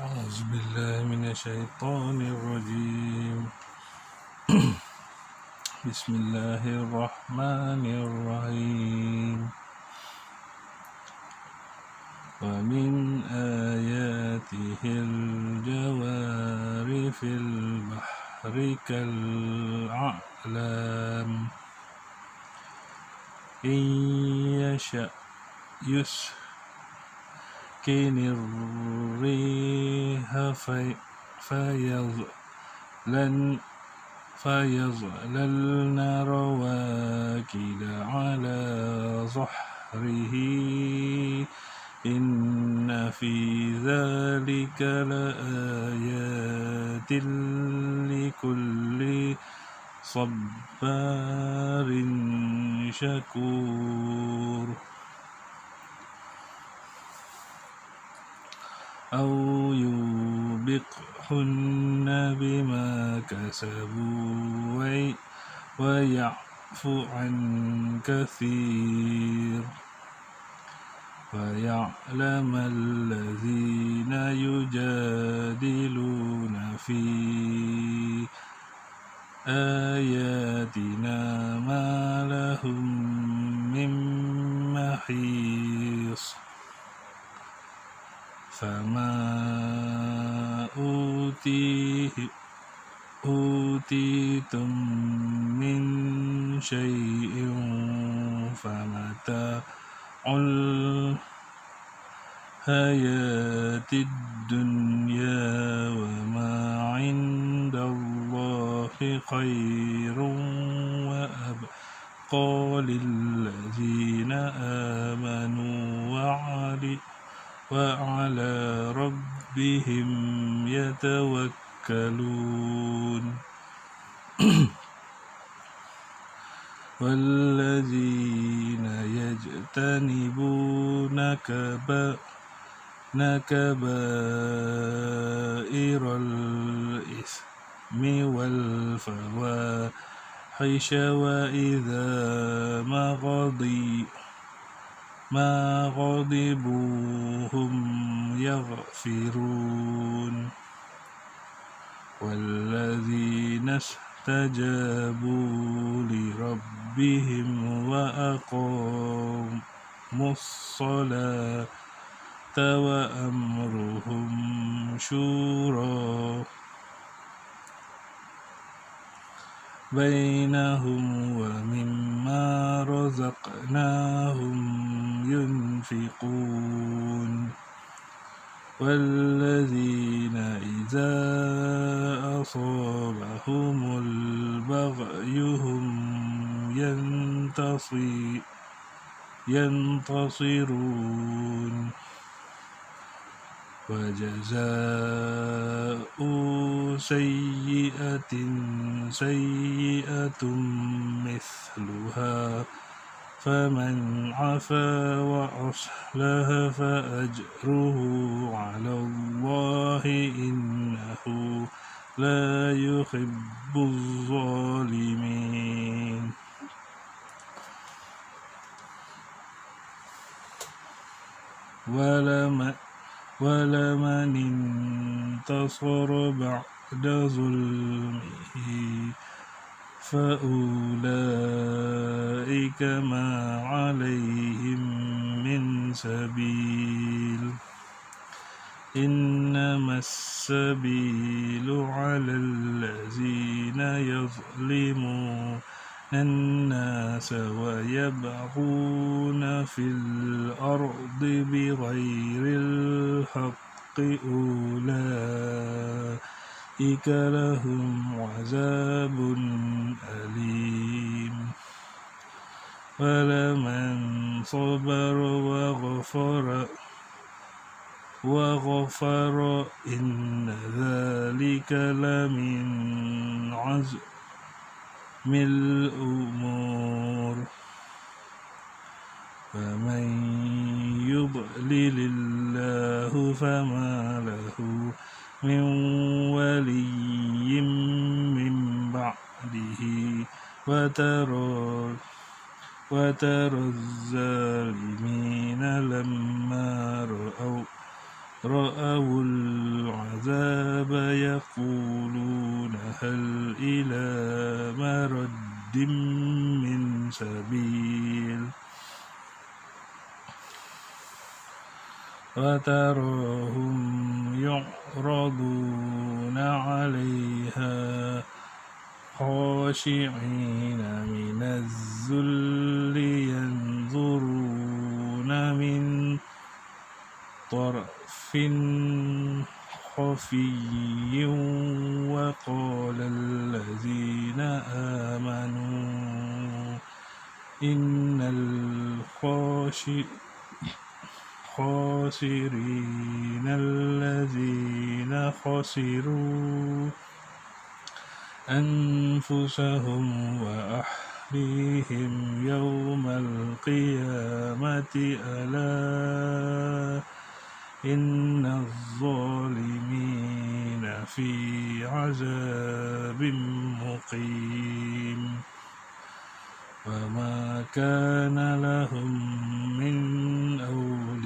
أعوذ بالله من الشيطان الرجيم. بسم الله الرحمن الرحيم. ومن آياته الجوار في البحر كالأعلام إن يشأ يسكن الريح فيظللن رواكد على ظهره إن في ذلك لآيات لكل صبار شكور. أو يوبقهن بما كسبوا ويعفو عن كثير ويعلم الذين يجادلون في آياتنا ما لهم من محيص. فما أوتيتم من شيء فمتاع الحياة الدنيا وما عند الله خير وأبقى للذين آمنوا وعلى ربهم يتوكلون. والذين يجتنبون كبائر الإثم والفواحش وإذا ما غضبوا هم يغفرون. والذين استجابوا لربهم وأقاموا الصلاة وأمرهم شورى بينهم ومما رزقناهم ينفقون. والذين إذا أصابهم البغي هم ينتصرون. وجزاء سيئة مثلها فمن عفا وأصلح فأجره على الله إنه لا يحب الظالمين. ولمن انتصر بعد ظلمه فأولئك ما عليهم من سبيل. إنما السبيل على الذين يظلمون الناس ويبغون في الأرض بغير الحق أولئك لهم عذاب أليم. ولمن صبر وغفر إن ذلك لمن عزم الأمور. فمن يضلل الله فما له من ولي من بعده وترى الظالمين لما رأوا رأوا العذاب يقولون هل إلى مرد من سبيل وتراهم يعرضون عليها خاشعين من الذل ينظرون من طرف خفي وقال الذين آمنوا إن الخاسرين الذين خسروا أنفسهم وأهليهم يوم القيامة ألا إن الظالمين في عذاب مقيم وما كان لهم من أولياء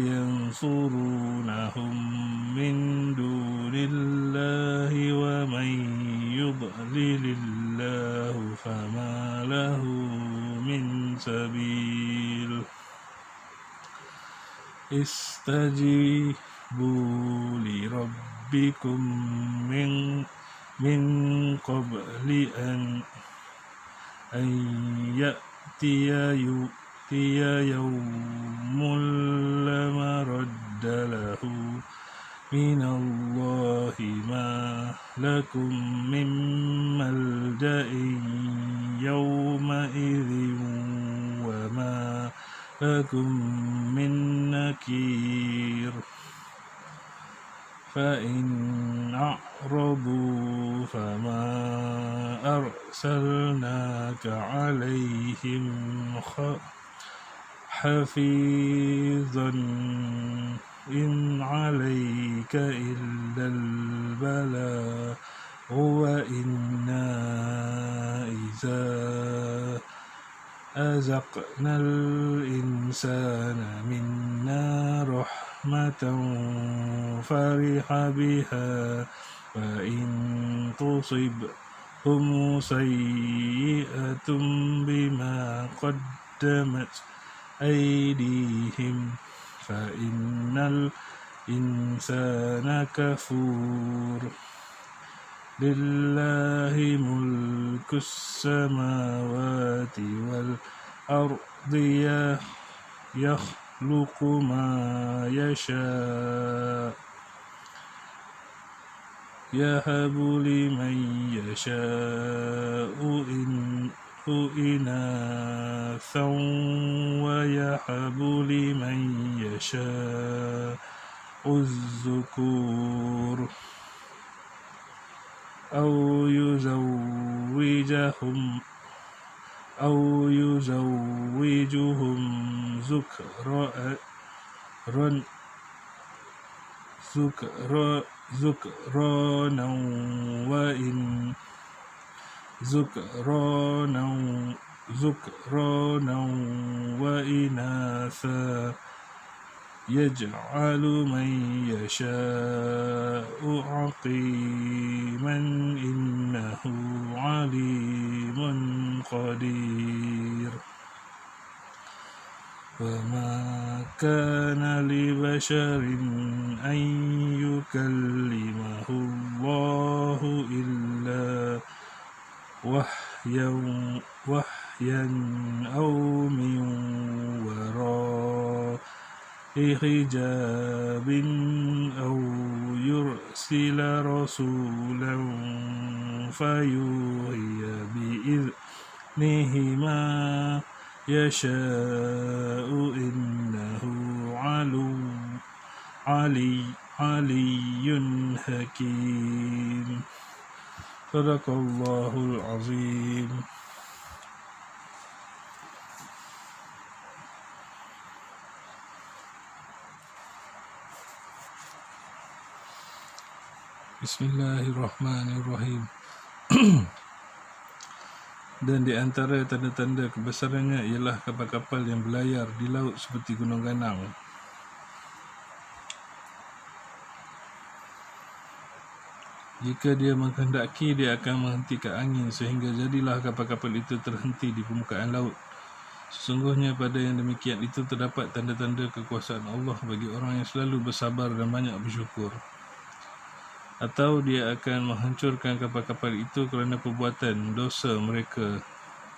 ينصرونهم من دون الله ومن يضلل الله فما له من سبيل استجيبوا لربكم من قبل أن يأتي يوم لا مرد له من الله ما لكم من ملجأ يومئذ وما لكم من نكير فإن أعرضوا فما أرسلناك عليهم حفيظا إن عليك إلا البلاغ وإنا إذا أذقنا الإنسان منا رحمة فرح بها وإن تصبهم سيئة بما قدمت أيديهم فإن الإنسان كفور لله ملك السماوات والأرض يخلق ما يشاء يهب لمن يشاء إناثا ويهب لمن يشاء الذكور أو يزوجهم ذكرانا وإناثا يجعل من يشاء عقيما إنه عليم قدير وما كان لبشر أن يكلمه الله إلا وحيا أو من وراء حجاب أو يرسل رسولا فيوحي بإذنه ما يشاء إنه علي حكيم صدق الله العظيم. Bismillahirrahmanirrahim. Dan di antara tanda-tanda kebesarannya ialah kapal-kapal yang berlayar di laut seperti gunung ganang. Jika dia menghendaki, dia akan menghentikan angin sehingga jadilah kapal-kapal itu terhenti di permukaan laut. Sesungguhnya pada yang demikian itu terdapat tanda-tanda kekuasaan Allah bagi orang yang selalu bersabar dan banyak bersyukur. Atau dia akan menghancurkan kapal-kapal itu kerana perbuatan dosa mereka,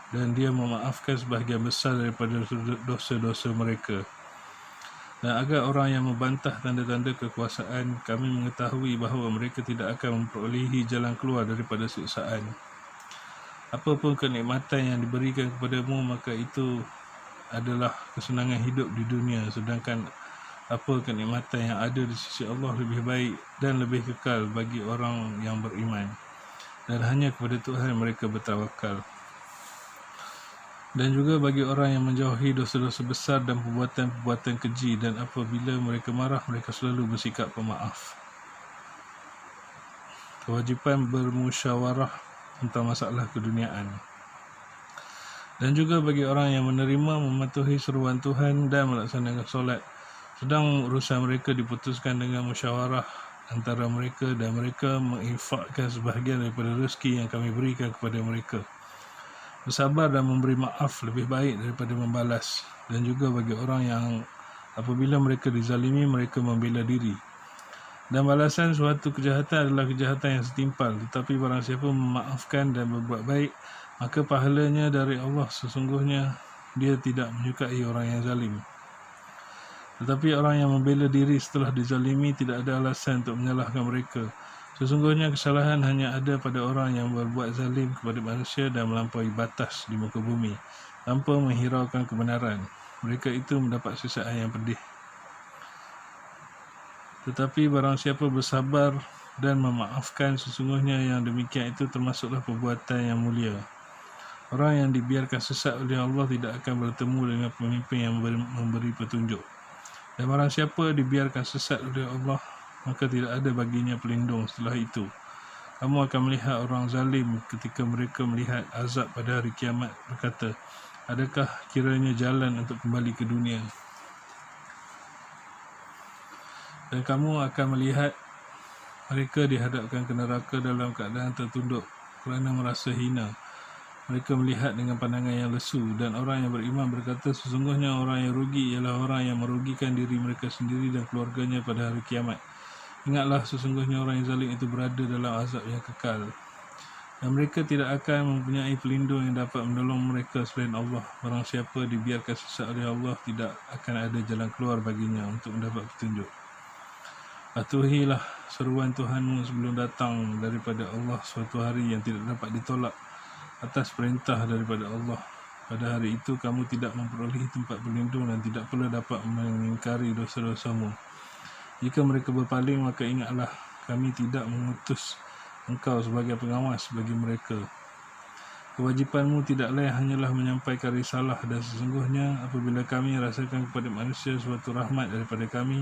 dan dia memaafkan sebahagian besar daripada dosa-dosa mereka. Dan agar orang yang membantah tanda-tanda kekuasaan, kami mengetahui bahawa mereka tidak akan memperolehi jalan keluar daripada siksaan. Apapun kenikmatan yang diberikan kepadamu, maka itu adalah kesenangan hidup di dunia, sedangkan apa kenikmatan yang ada di sisi Allah lebih baik dan lebih kekal bagi orang yang beriman, dan hanya kepada Tuhan mereka bertawakal. Dan juga bagi orang yang menjauhi dosa-dosa besar dan perbuatan-perbuatan keji, dan apabila mereka marah, mereka selalu bersikap pemaaf. Kewajipan bermusyawarah tentang masalah keduniaan. Dan juga bagi orang yang menerima, mematuhi seruan Tuhan dan melaksanakan solat, sedang urusan mereka diputuskan dengan musyawarah antara mereka, dan mereka menginfakkan sebahagian daripada rezeki yang kami berikan kepada mereka. Bersabar dan memberi maaf lebih baik daripada membalas. Dan juga bagi orang yang apabila mereka dizalimi, mereka membela diri. Dan balasan suatu kejahatan adalah kejahatan yang setimpal. Tetapi barang siapa memaafkan dan berbuat baik, maka pahalanya dari Allah. Sesungguhnya dia tidak menyukai orang yang zalim. Tetapi orang yang membela diri setelah dizalimi tidak ada alasan untuk menyalahkan mereka. Sesungguhnya kesalahan hanya ada pada orang yang berbuat zalim kepada manusia dan melampaui batas di muka bumi tanpa menghiraukan kebenaran. Mereka itu mendapat siksaan yang pedih. Tetapi barang siapa bersabar dan memaafkan, sesungguhnya yang demikian itu termasuklah perbuatan yang mulia. Orang yang dibiarkan sesat oleh Allah tidak akan bertemu dengan pemimpin yang memberi petunjuk. Dan barang siapa dibiarkan sesat oleh Allah, maka tidak ada baginya pelindung setelah itu. Kamu akan melihat orang zalim ketika mereka melihat azab pada hari kiamat berkata, adakah kiranya jalan untuk kembali ke dunia? Dan kamu akan melihat mereka dihadapkan ke neraka dalam keadaan tertunduk kerana merasa hina. Mereka melihat dengan pandangan yang lesu, dan orang yang beriman berkata, sesungguhnya orang yang rugi ialah orang yang merugikan diri mereka sendiri dan keluarganya pada hari kiamat. Ingatlah, sesungguhnya orang yang zalim itu berada dalam azab yang kekal. Dan mereka tidak akan mempunyai pelindung yang dapat menolong mereka selain Allah. Barang siapa dibiarkan sesat oleh Allah, tidak akan ada jalan keluar baginya untuk mendapat petunjuk. Patuhilah seruan Tuhanmu sebelum datang daripada Allah suatu hari yang tidak dapat ditolak atas perintah daripada Allah. Pada hari itu kamu tidak memperolehi tempat berlindung dan tidak pula dapat mengingkari dosa-dosamu. Jika mereka berpaling, maka ingatlah, kami tidak mengutus engkau sebagai pengawas bagi mereka. Kewajipanmu tidak lain hanyalah menyampaikan risalah, dan sesungguhnya apabila kami rasakan kepada manusia suatu rahmat daripada kami,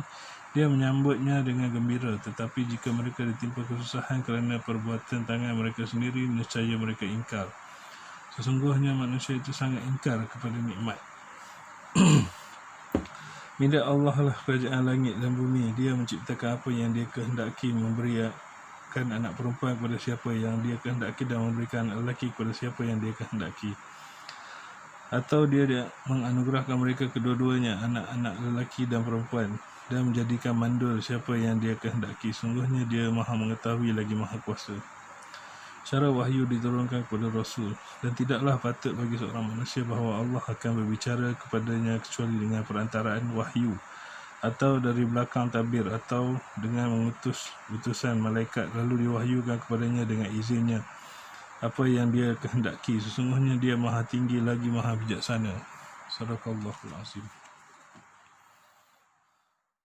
dia menyambutnya dengan gembira. Tetapi jika mereka ditimpa kesusahan kerana perbuatan tangan mereka sendiri, nescaya mereka ingkar. Sesungguhnya manusia itu sangat ingkar kepada nikmat. Milik Allah lah kerajaan langit dan bumi. Dia menciptakan apa yang dia kehendaki, memberikan anak perempuan kepada siapa yang dia kehendaki, dan memberikan anak lelaki kepada siapa yang dia kehendaki. Atau dia menganugerahkan mereka kedua-duanya, anak-anak lelaki dan perempuan, dan menjadikan mandul siapa yang dia kehendaki. Sungguhnya dia maha mengetahui lagi maha kuasa. Cara wahyu diturunkan kepada Rasul, dan tidaklah patut bagi seorang manusia bahawa Allah akan berbicara kepadanya kecuali dengan perantaraan wahyu, atau dari belakang tabir, atau dengan mengutus utusan malaikat lalu diwahyukan kepadanya dengan izinnya apa yang dia kehendaki. Sesungguhnya dia maha tinggi lagi maha bijaksana. Sadaqallahul Azim.